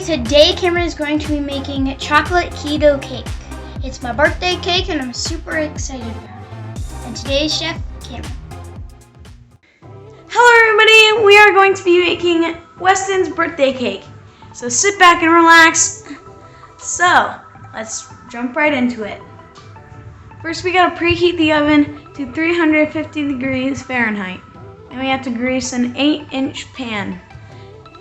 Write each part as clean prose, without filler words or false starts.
today Cameron is going to be making chocolate keto cake. It's my birthday cake and I'm super excited about it. And today's chef, Cameron. Hello everybody, we are going to be making Weston's birthday cake. So sit back and relax. So, let's jump right into it. First we gotta preheat the oven to 350 degrees Fahrenheit. And we have to grease an 8-inch pan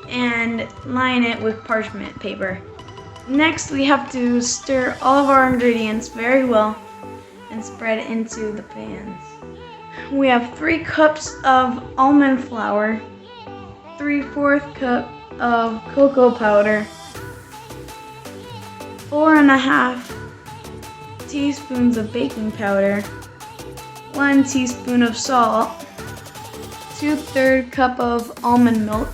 and line it with parchment paper. Next we have to stir all of our ingredients very well and spread it into the pans. We have 3 cups of almond flour, 3/4 cup of cocoa powder, 4.5 teaspoons of baking powder, 1 teaspoon of salt, 2/3 cup of almond milk,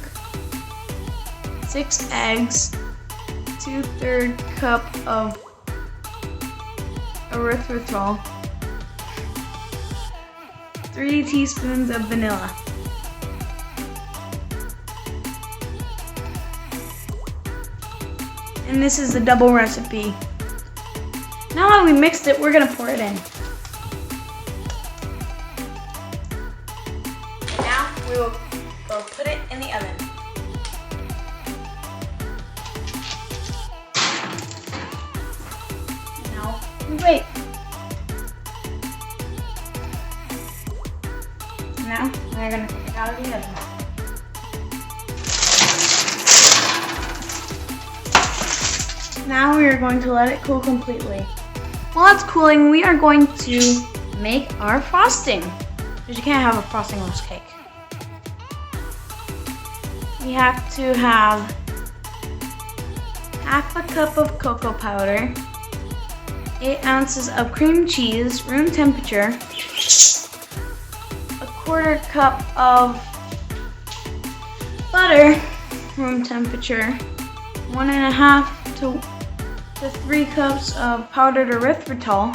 6 eggs, 2/3 cup of erythritol, 3 teaspoons of vanilla. And this is the double recipe. Now that we mixed it, we're gonna pour it in. And now we will go put it in the oven. Now we wait. Now we're gonna take it out of the oven. Now we are going to let it cool completely. While it's cooling, we are going to make our frosting, because you can't have a frosting-less cake. We have to have 1/2 cup of cocoa powder, 8 ounces of cream cheese, room temperature, 1/4 cup of butter, room temperature, 1.5 to 3 cups of powdered erythritol,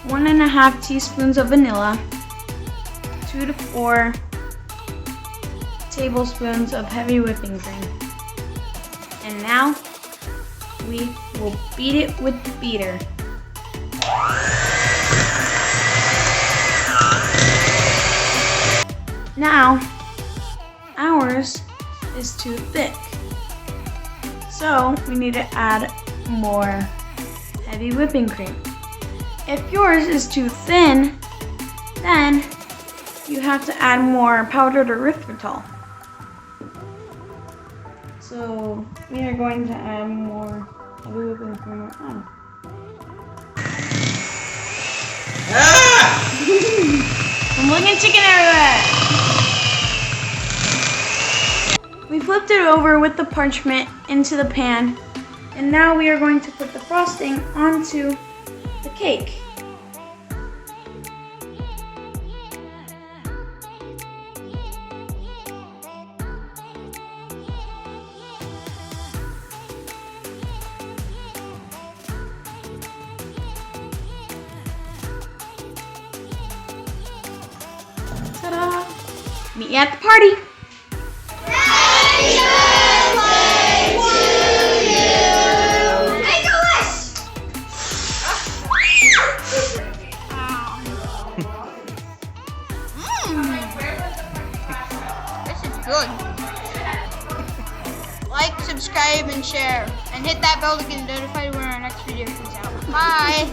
1.5 teaspoons of vanilla, 2 to 4 tablespoons of heavy whipping cream. And now we will beat it with the beater. Now, ours is too thick, so we need to add more heavy whipping cream. If yours is too thin, then you have to add more powdered erythritol. So we are going to add more heavy whipping cream right now. I'm looking chicken everywhere! We flipped it over with the parchment into the pan, and now we are going to put the frosting onto the cake. Ta-da! Meet you at the party! Good. Like, subscribe, and share. And hit that bell to get notified when our next video comes out. Bye!